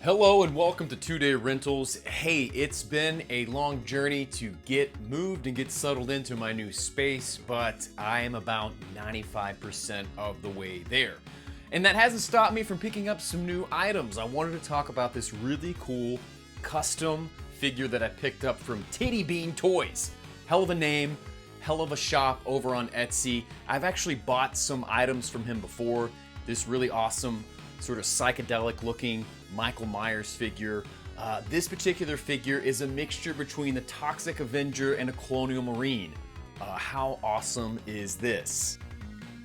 Hello and welcome to 2 Day Rentals. Hey, it's been a long journey to get moved and get settled into my new space, but I am about 95% of the way there. And that hasn't stopped me from picking up some new items. I wanted to talk about this really cool custom figure that I picked up from Tiddy Bean Toys. Hell of a name, hell of a shop over on Etsy. I've actually bought some items from him before. This really awesome sort of psychedelic looking Michael Myers figure. This particular figure is a mixture between the Toxic Avenger and a Colonial Marine. How awesome is this?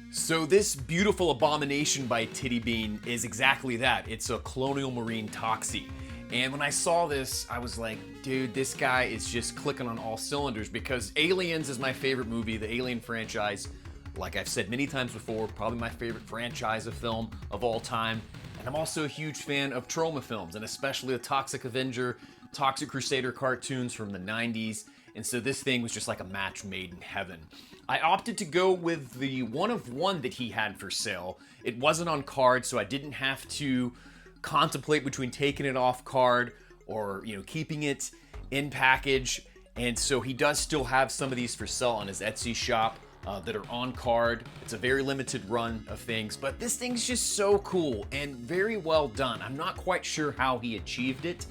So this beautiful abomination by Tiddy Bean is exactly that. It's a Colonial Marine Toxie. And when I saw this, I was like, dude, this guy is just clicking on all cylinders because Aliens is my favorite movie, the Alien franchise. Like I've said many times before, probably my favorite franchise of film of all time. And I'm also a huge fan of trauma films, and especially the Toxic Avenger, Toxic Crusader cartoons from the 90s. And so this thing was just like a match made in heaven. I opted to go with the one-of-one that he had for sale. It wasn't on card, so I didn't have to contemplate between taking it off card or, keeping it in package. And so he does still have some of these for sale on his Etsy shop. That are on card. It's a very limited run of things, but this thing's just so cool and very well done. I'm not quite sure how he achieved it,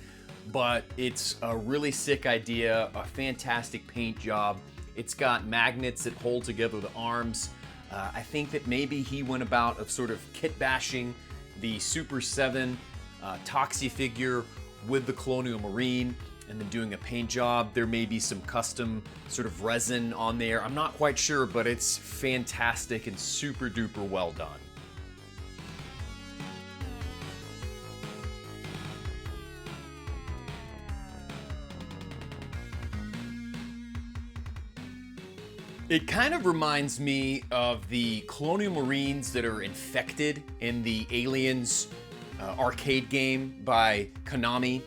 but it's a really sick idea, a fantastic paint job. It's got magnets that hold together the arms. I think that maybe he went about of sort of kit bashing the Super 7 Toxie figure with the Colonial Marine and then doing a paint job. There may be some custom sort of resin on there. I'm not quite sure, but it's fantastic and super duper well done. It kind of reminds me of the Colonial Marines that are infected in the Aliens arcade game by Konami.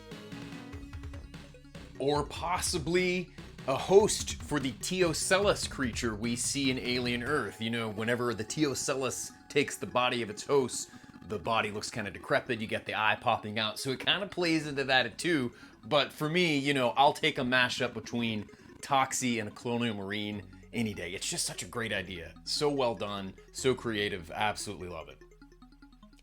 Or possibly a host for the Teocellus creature we see in Alien Earth. Whenever the Teocellus takes the body of its host, the body looks kind of decrepit, you get the eye popping out. So it kind of plays into that too. But for me, I'll take a mashup between Toxie and a Colonial Marine any day. It's just such a great idea. So well done, so creative, absolutely love it.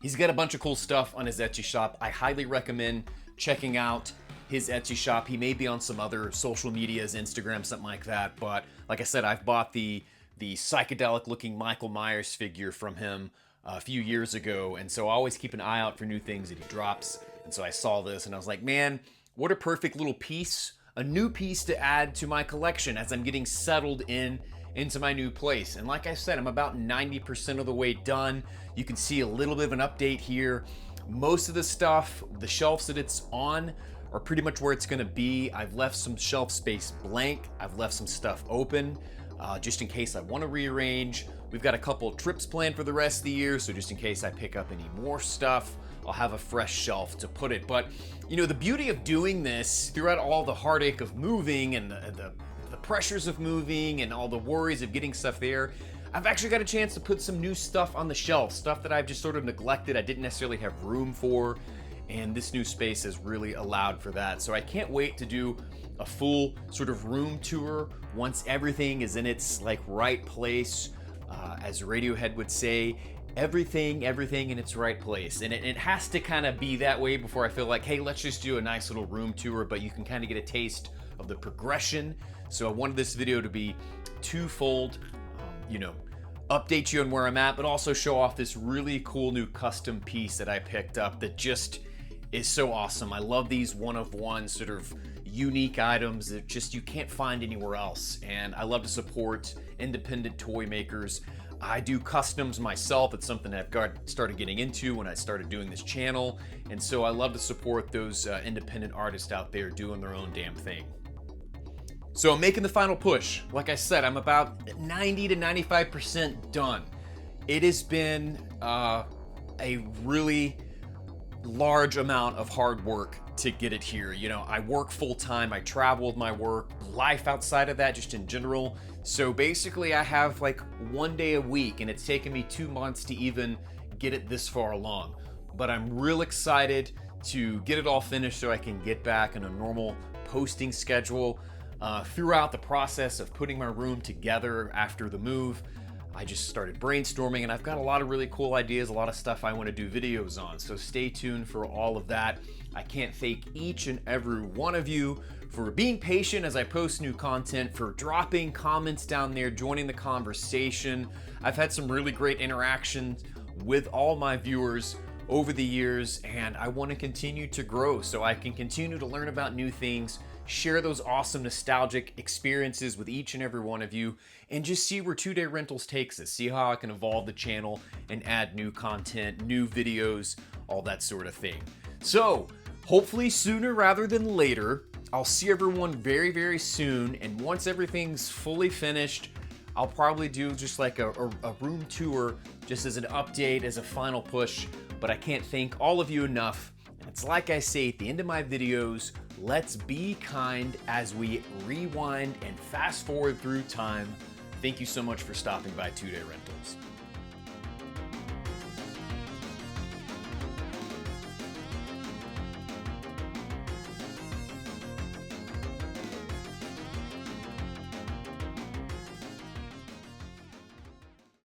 He's got a bunch of cool stuff on his Etsy shop. I highly recommend checking out his Etsy shop. He may be on some other social medias, Instagram, something like that. But like I said, I've bought the psychedelic looking Michael Myers figure from him a few years ago. And so I always keep an eye out for new things that he drops. And so I saw this and I was like, man, what a perfect little piece, a new piece to add to my collection as I'm getting settled into my new place. And like I said, I'm about 90% of the way done. You can see a little bit of an update here. Most of the stuff, the shelves that it's on, are pretty much where it's gonna be. I've left some shelf space blank. I've left some stuff open, just in case I wanna rearrange. We've got a couple trips planned for the rest of the year, so just in case I pick up any more stuff, I'll have a fresh shelf to put it. But, the beauty of doing this, throughout all the heartache of moving and the pressures of moving and all the worries of getting stuff there, I've actually got a chance to put some new stuff on the shelf, stuff that I've just sort of neglected, I didn't necessarily have room for. And this new space has really allowed for that. So I can't wait to do a full sort of room tour once everything is in its right place. As Radiohead would say, everything in its right place. And it has to kind of be that way before I feel like, hey, let's just do a nice little room tour, but you can kind of get a taste of the progression. So I wanted this video to be twofold, update you on where I'm at, but also show off this really cool new custom piece that I picked up that just is so awesome. I love these one-of-one sort of unique items that just you can't find anywhere else. And I love to support independent toy makers. I do customs myself. It's something I've started getting into when I started doing this channel. And so I love to support those independent artists out there doing their own damn thing. So I'm making the final push. Like I said, I'm about 90 to 95% done. It has been a really large amount of hard work to get it here. I work full time, I travel with my work, life outside of that just in general. So basically I have 1 day a week and it's taken me 2 months to even get it this far along. But I'm real excited to get it all finished so I can get back on a normal posting schedule. Throughout the process of putting my room together after the move, I just started brainstorming, and I've got a lot of really cool ideas, a lot of stuff I want to do videos on, so stay tuned for all of that. I can't thank each and every one of you for being patient as I post new content, for dropping comments down there, joining the conversation. I've had some really great interactions with all my viewers over the years, and I want to continue to grow so I can continue to learn about new things, share those awesome nostalgic experiences with each and every one of you, and just see where 2 Day Rentals takes us, see how I can evolve the channel and add new content, new videos, all that sort of thing. So hopefully sooner rather than later, I'll see everyone very, very soon, and once everything's fully finished, I'll probably do just like a room tour just as an update, as a final push, but I can't thank all of you enough. And it's like I say at the end of my videos, let's be kind as we rewind and fast forward through time. Thank you so much for stopping by 2 Day Rentals.